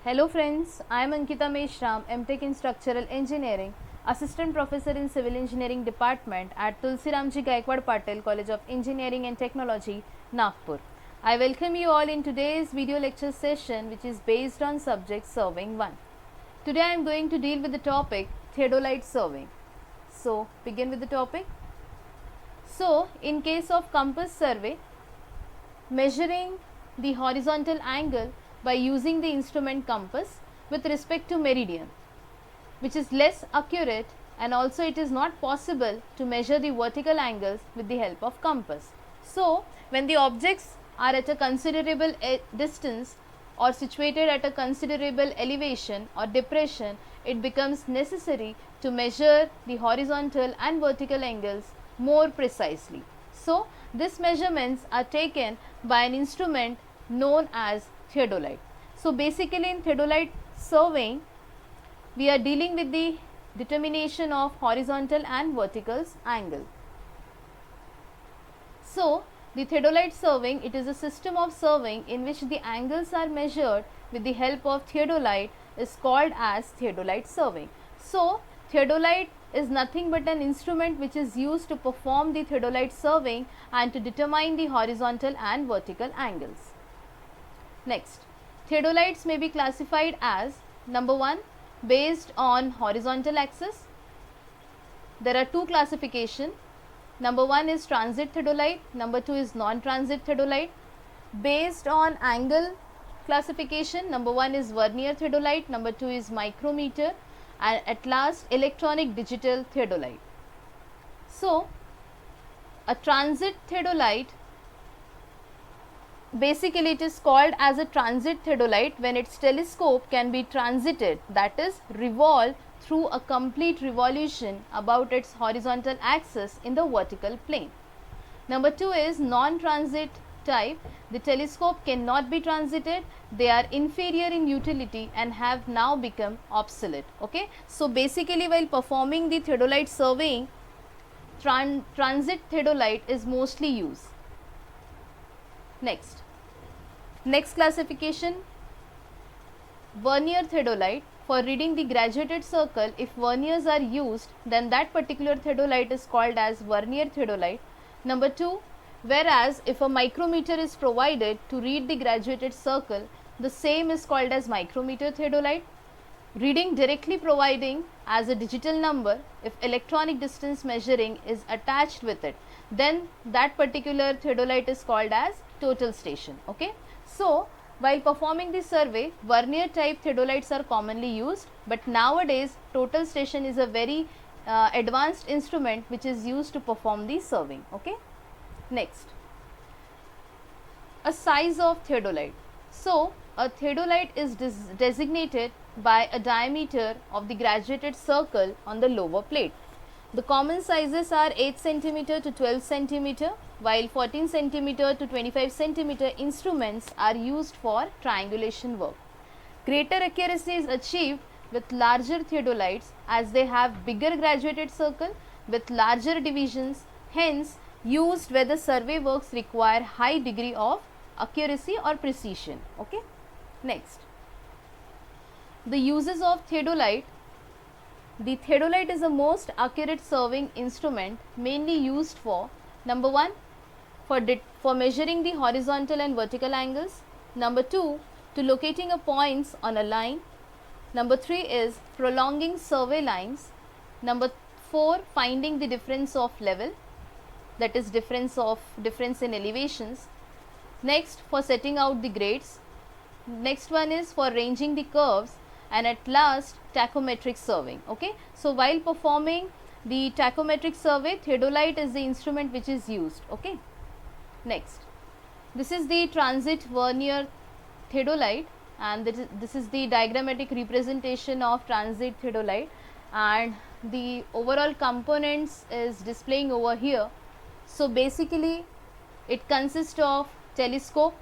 Hello friends, I am Ankita Meshram, MTech in Structural Engineering, Assistant Professor in Civil Engineering Department at Tulsi Ramji Gaikwad Patel College of Engineering and Technology, Nagpur. I welcome you all in today's video lecture session which is based on subject Surveying 1. Today I am going to deal with the topic theodolite surveying. So, begin with the topic. So, in case of compass survey, measuring the horizontal angle by using the instrument compass with respect to meridian, which is less accurate, and also it is not possible to measure the vertical angles with the help of compass. So, when the objects are at a considerable distance or situated at a considerable elevation or depression, it becomes necessary to measure the horizontal and vertical angles more precisely. So, these measurements are taken by an instrument known as theodolite. So, basically in theodolite surveying, we are dealing with the determination of horizontal and vertical angle. So, the theodolite surveying, it is a system of surveying in which the angles are measured with the help of theodolite, is called as theodolite surveying. So, theodolite is nothing but an instrument which is used to perform the theodolite surveying and to determine the horizontal and vertical angles. Next, theodolites may be classified as number 1, based on horizontal axis. There are two classifications. Number 1 is transit theodolite, number 2 is non-transit theodolite. Based on angle classification, number 1 is vernier theodolite, number 2 is micrometer, and at last electronic digital theodolite. So, a transit theodolite, basically it is called as a transit theodolite when its telescope can be transited, that is revolve through a complete revolution about its horizontal axis in the vertical plane. Number 2 is non-transit type. The telescope cannot be transited, they are inferior in utility and have now become obsolete. Okay? So, basically while performing the theodolite surveying, transit theodolite is mostly used. Next classification, vernier theodolite. For reading the graduated circle, if verniers are used, then that particular theodolite is called as vernier theodolite. Number 2, whereas if a micrometer is provided to read the graduated circle, the same is called as micrometer theodolite. Reading directly providing as a digital number, if electronic distance measuring is attached with it, then that particular theodolite is called as total station. Okay? So, while performing the survey, vernier type theodolites are commonly used, but nowadays total station is a very advanced instrument which is used to perform the surveying. Okay? Next, a size of theodolite. So, a theodolite is designated by a diameter of the graduated circle on the lower plate. The common sizes are 8 cm to 12 cm, while 14 cm to 25 cm instruments are used for triangulation work. Greater accuracy is achieved with larger theodolites as they have bigger graduated circle with larger divisions, hence used where the survey works require high degree of accuracy or precision. Okay? Next, the uses of theodolite. The theodolite is the most accurate surveying instrument mainly used for number 1, for measuring the horizontal and vertical angles, number 2, to locating a points on a line, number 3 is prolonging survey lines, number 4, finding the difference of level, that is difference in elevations. Next, for setting out the grades. Next one is for ranging the curves, and at last tachometric surveying. Okay? So, while performing the tachometric survey, theodolite is the instrument which is used. Okay? Next, this is the transit vernier theodolite, and this is the diagrammatic representation of transit theodolite, and the overall components is displaying over here. So, basically it consists of telescope,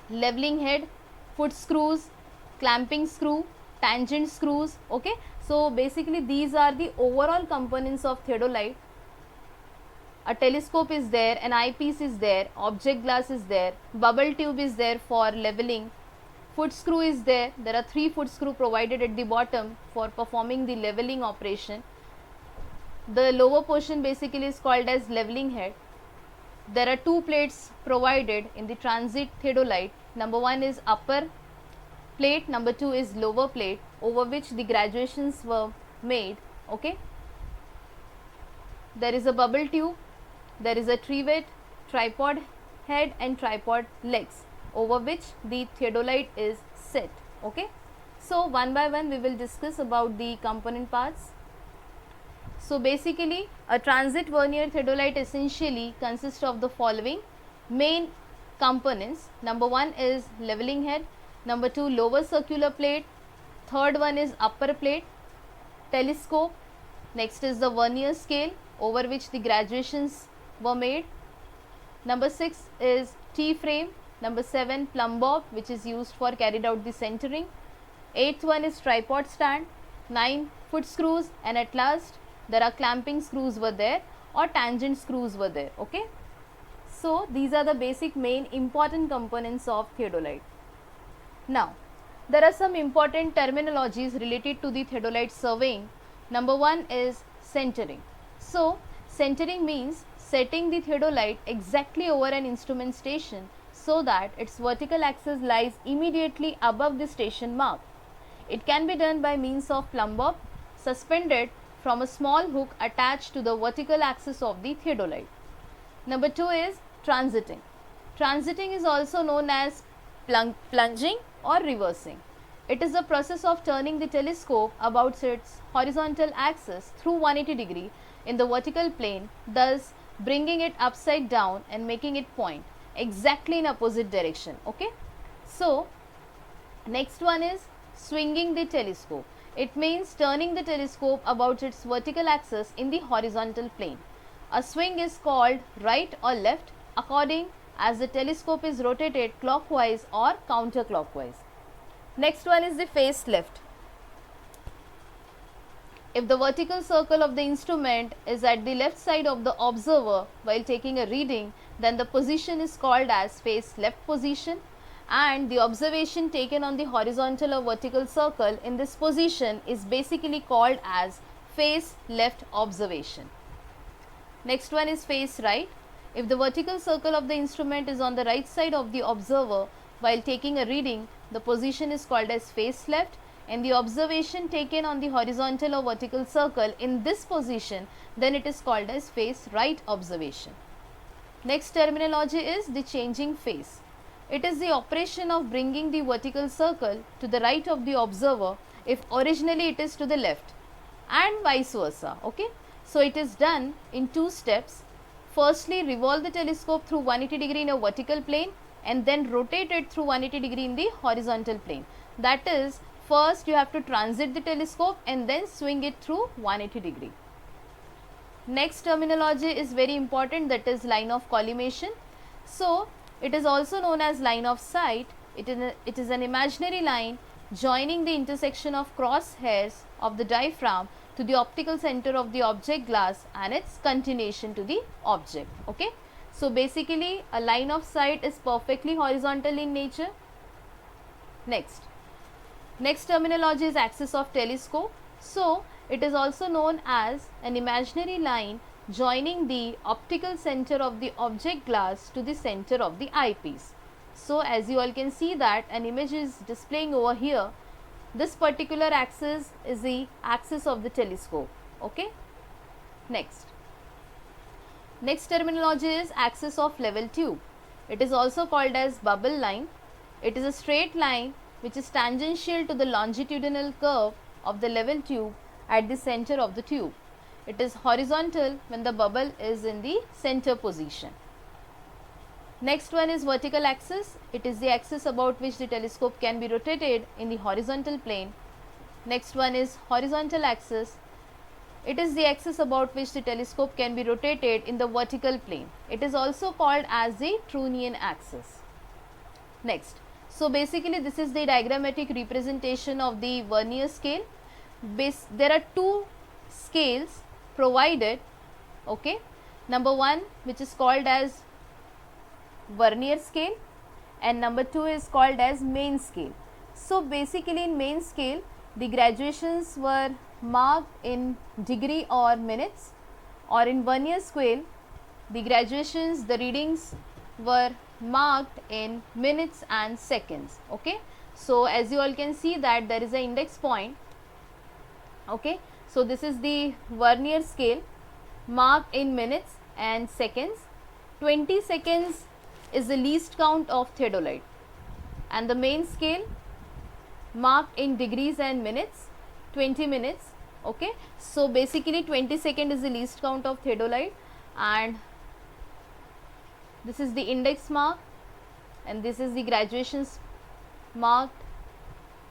leveling head, foot screws, clamping screw, tangent screws. Okay? So, basically these are the overall components of theodolite. A telescope is there, an eyepiece is there, object glass is there, bubble tube is there for leveling, foot screw is there. There are 3 foot screw provided at the bottom for performing the leveling operation. The lower portion basically is called as leveling head. There are 2 plates provided in the transit theodolite. Number 1 is upper plate, number 2 is lower plate, over which the graduations were made. Okay. There is a bubble tube, there is a trivet, tripod head and tripod legs, over which the theodolite is set. Okay. So one by one we will discuss about the component parts. So basically a transit vernier theodolite essentially consists of the following main components. Number 1 is leveling head, number 2 lower circular plate, third one is upper plate, telescope, next is the vernier scale over which the graduations were made, number 6 is T-frame, number 7 plumb bob which is used for carried out the centering, 8th one is tripod stand, 9 foot screws, and at last there are clamping screws were there or tangent screws were there. Okay. So these are the basic main important components of theodolite. Now there are some important terminologies related to the theodolite surveying. Number 1 is centering. So centering means setting the theodolite exactly over an instrument station so that its vertical axis lies immediately above the station mark. It can be done by means of plumb bob suspended from a small hook attached to the vertical axis of the theodolite. Number 2 is transiting. Transiting is also known as plunging or reversing. It is the process of turning the telescope about its horizontal axis through 180 degree in the vertical plane, thus bringing it upside down and making it point exactly in opposite direction. Okay. So next one is swinging the telescope. It means turning the telescope about its vertical axis in the horizontal plane. A swing is called right or left according as the telescope is rotated clockwise or counterclockwise. Next one is the face left. If the vertical circle of the instrument is at the left side of the observer while taking a reading, then the position is called as face left position, and the observation taken on the horizontal or vertical circle in this position is basically called as face left observation. Next one is face right. If the vertical circle of the instrument is on the right side of the observer while taking a reading, the position is called as face left, and the observation taken on the horizontal or vertical circle in this position, then it is called as face right observation. Next terminology is the changing face. It is the operation of bringing the vertical circle to the right of the observer if originally it is to the left, and vice versa. Okay. So it is done in 2 steps. Firstly, revolve the telescope through 180 degree in a vertical plane and then rotate it through 180 degree in the horizontal plane. That is, first you have to transit the telescope and then swing it through 180 degree. Next terminology is very important, that is line of collimation. So it is also known as line of sight. It is an imaginary line joining the intersection of cross hairs of the diaphragm to the optical center of the object glass and its continuation to the object. Okay. So basically a line of sight is perfectly horizontal in nature. Next terminology is axis of telescope. So it is also known as an imaginary line joining the optical center of the object glass to the center of the eyepiece. So as you all can see that an image is displaying over here. This particular axis is the axis of the telescope. Okay. Next terminology is axis of level tube. It is also called as bubble line. It is a straight line which is tangential to the longitudinal curve of the level tube at the center of the tube. It is horizontal when the bubble is in the center position. Next one is vertical axis. It is the axis about which the telescope can be rotated in the horizontal plane. Next one is horizontal axis. It is the axis about which the telescope can be rotated in the vertical plane. It is also called as the Trunnion axis. Next. So basically this is the diagrammatic representation of the vernier scale. There are 2 scales provided. Okay. Number 1 which is called as vernier scale and number 2 is called as main scale. So basically in main scale the graduations were marked in degree or minutes, or in 1 year scale the graduations, the readings were marked in minutes and seconds. Okay, so as you all can see that there is an index point. Okay, so this is the vernier scale marked in minutes and seconds. 20 seconds is the least count of theodolite, and the main scale marked in degrees and minutes, 20 minutes. Okay, so basically 20 second is the least count of theodolite, and this is the index mark, and this is the graduations marked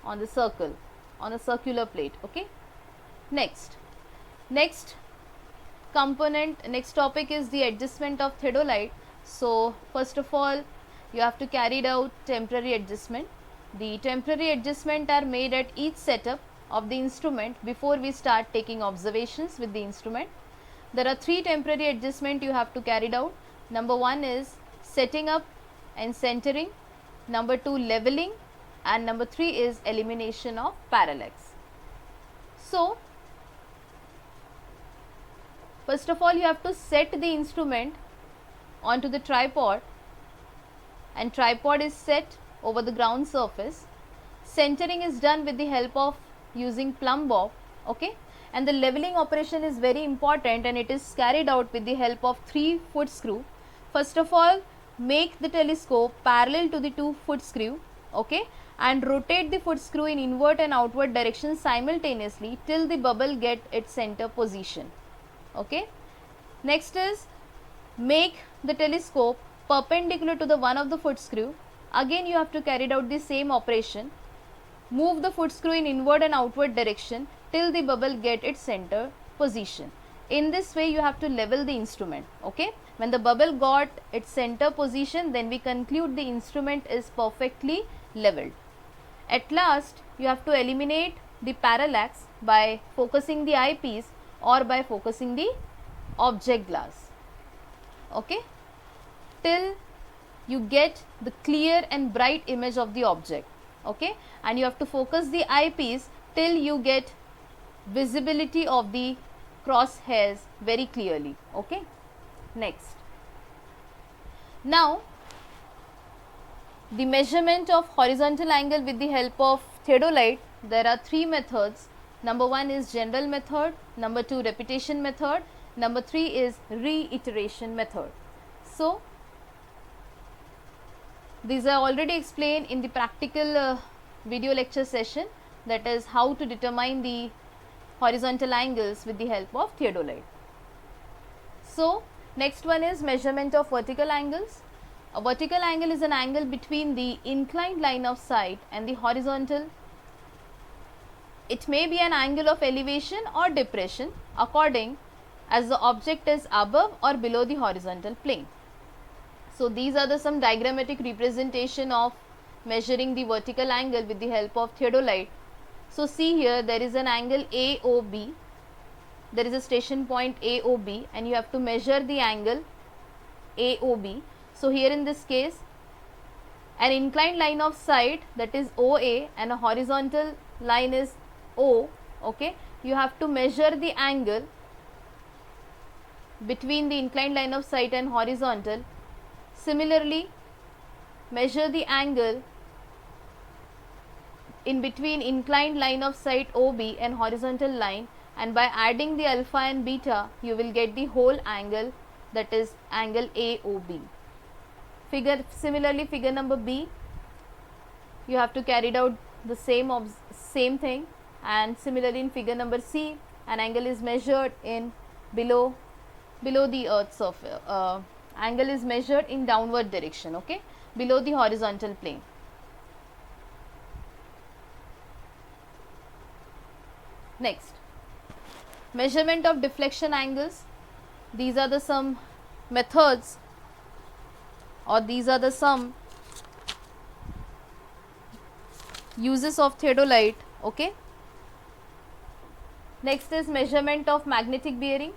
on the circle, on a circular plate. Okay, next component, next topic is the adjustment of theodolite. So first of all you have to carry out temporary adjustment. The temporary adjustment are made at each setup of the instrument before we start taking observations with the instrument. There are 3 temporary adjustment you have to carry out. Number 1 is setting up and centering, number 2 leveling, and number 3 is elimination of parallax. So first of all you have to set the instrument onto the tripod, and tripod is set over the ground surface. Centering is done with the help of using plumb bob. Okay, and the leveling operation is very important, and it is carried out with the help of 3-foot screw. First of all make the telescope parallel to the 2-foot screw. Okay, and rotate the foot screw in inward and outward direction simultaneously till the bubble get its center position. Okay, next is make the telescope perpendicular to the one of the foot screw. Again you have to carry out the same operation. Move the foot screw in inward and outward direction till the bubble get its center position. In this way you have to level the instrument. Okay, when the bubble got its center position, then we conclude the instrument is perfectly leveled. At last you have to eliminate the parallax by focusing the eyepiece or by focusing the object glass. Okay, till you get the clear and bright image of the object. Okay, and you have to focus the eyepiece till you get visibility of the crosshairs very clearly. Okay, next, now the measurement of horizontal angle with the help of theodolite, there are 3 methods. Number 1 is general method, number 2 repetition method, number 3 is reiteration method. So these are already explained in the practical video lecture session, that is how to determine the horizontal angles with the help of theodolite. So next one is measurement of vertical angles. A vertical angle is an angle between the inclined line of sight and the horizontal. It may be an angle of elevation or depression according as the object is above or below the horizontal plane. So these are the some diagrammatic representation of measuring the vertical angle with the help of theodolite. So see here, there is an angle AOB, there is a station point AOB, and you have to measure the angle AOB. So here in this case, an inclined line of sight, that is OA, and a horizontal line is O. Okay, you have to measure the angle between the inclined line of sight and horizontal. Similarly, measure the angle in between inclined line of sight OB and horizontal line, and by adding the alpha and beta you will get the whole angle, that is angle AOB. Similarly figure number B, you have to carry out the same thing, and similarly in figure number C, an angle is measured in below the earth's surface, angle is measured in downward direction, okay, below the horizontal plane. Next, measurement of deflection angles. These are the some methods, or these are the some uses of theodolite. Okay. Next is measurement of magnetic bearing.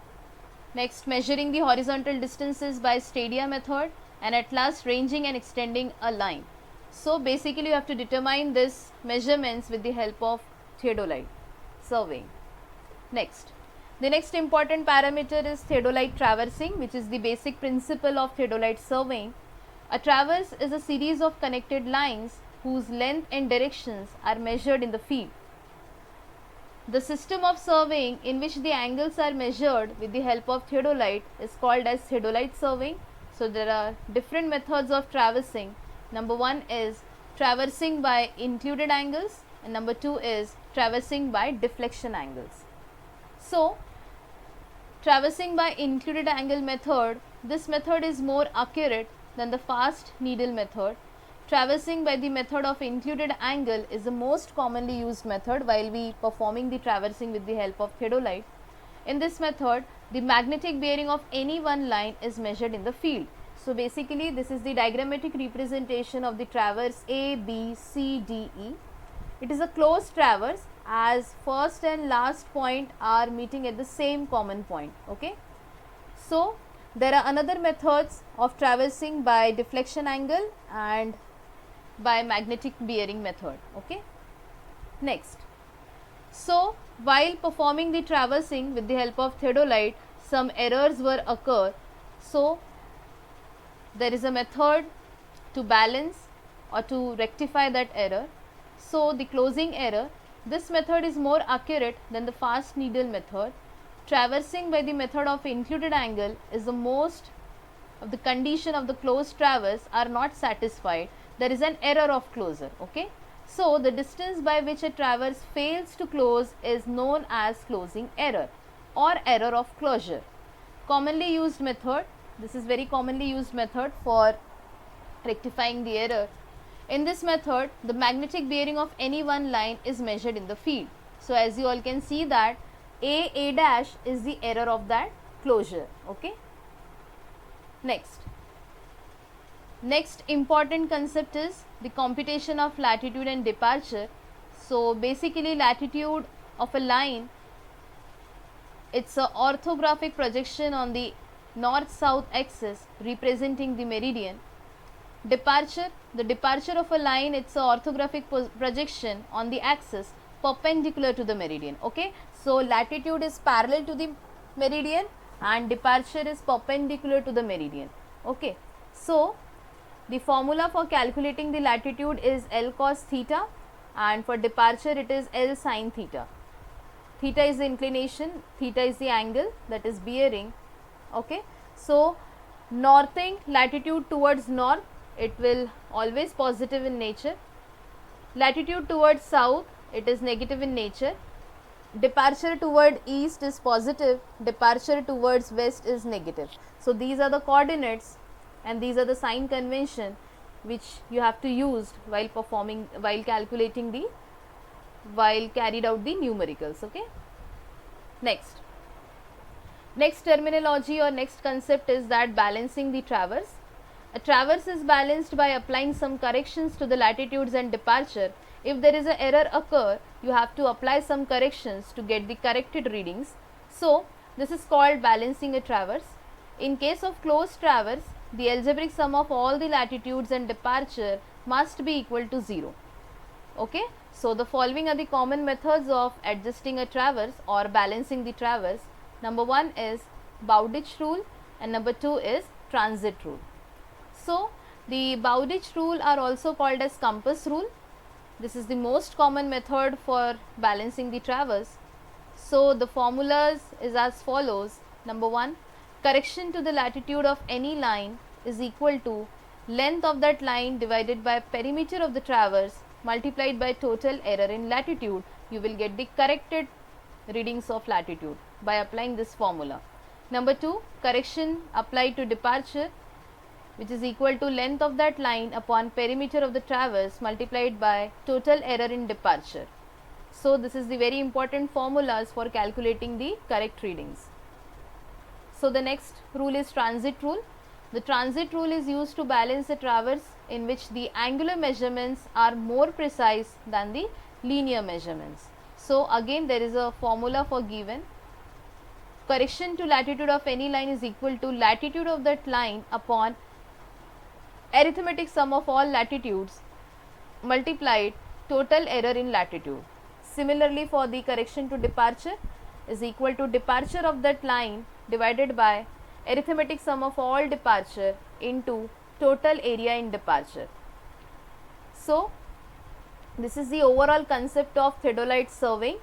Next, measuring the horizontal distances by stadia method, and at last ranging and extending a line. So basically you have to determine this measurements with the help of theodolite surveying. Next, the next important parameter is theodolite traversing, which is the basic principle of theodolite surveying. A traverse is a series of connected lines whose length and directions are measured in the field. The system of surveying in which the angles are measured with the help of theodolite is called as theodolite surveying. So there are different methods of traversing. Number one is traversing by included angles, and number two is traversing by deflection angles. So traversing by included angle method, this method is more accurate than the fast needle method. Traversing by the method of included angle is the most commonly used method while we performing the traversing with the help of theodolite. In this method, the magnetic bearing of any one line is measured in the field. So basically this is the diagrammatic representation of the traverse A, B, C, D, E. It is a closed traverse as first and last point are meeting at the same common point. Okay. So there are another methods of traversing by deflection angle and by magnetic bearing method. Okay. Next, so while performing the traversing with the help of theodolite, some errors were occur. So there is a method to balance or to rectify that error. So the closing error, this method is more accurate than the fast needle method. Traversing by the method of included angle is the most of the condition of the closed traverse are not satisfied. There is an error of closure. Okay. So the distance by which a traverse fails to close is known as closing error or error of closure. Commonly used method, this is very commonly used method for rectifying the error. In this method, the magnetic bearing of any one line is measured in the field. So as you all can see that A dash is the error of that closure. Okay. Next important concept is the computation of latitude and departure. So basically latitude of a line, it's a orthographic projection on the north-south axis representing the meridian. Departure, the departure of a line, it's a orthographic projection on the axis perpendicular to the meridian. Okay. So latitude is parallel to the meridian and departure is perpendicular to the meridian. Okay. So the formula for calculating the latitude is L cos theta and for departure it is L sin theta. Theta is the inclination, theta is the angle, that is bearing. Okay. So northing latitude towards north, it will always positive in nature. Latitude towards south, it is negative in nature. Departure toward east is positive, departure towards west is negative. So these are the coordinates and these are the sign convention which you have to use while performing, while calculating the, while carried out the numericals. Okay. Next terminology or next concept is that balancing the traverse. A traverse is balanced by applying some corrections to the latitudes and departure. If there is an error occur, you have to apply some corrections to get the corrected readings. So this is called balancing a traverse. In case of closed traverse, the algebraic sum of all the latitudes and departure must be equal to 0. Okay. So the following are the common methods of adjusting a traverse or balancing the traverse. Number one is Bowditch rule and number two is transit rule. So the Bowditch rule are also called as compass rule. This is the most common method for balancing the traverse. So the formulas is as follows. Number one, correction to the latitude of any line is equal to length of that line divided by perimeter of the traverse multiplied by total error in latitude. You will get the corrected readings of latitude by applying this formula. Number two, correction applied to departure, which is equal to length of that line upon perimeter of the traverse multiplied by total error in departure. So this is the very important formulas for calculating the correct readings. So the next rule is transit rule. The transit rule is used to balance a traverse in which the angular measurements are more precise than the linear measurements. So again there is a formula for given. Correction to latitude of any line is equal to latitude of that line upon arithmetic sum of all latitudes multiplied total error in latitude. Similarly, for the correction to departure is equal to departure of that line divided by arithmetic sum of all departure into total area in departure. So, this is the overall concept of theodolite surveying.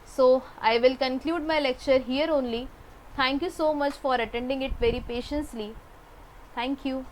So, I will conclude my lecture here only. Thank you so much for attending it very patiently. Thank you.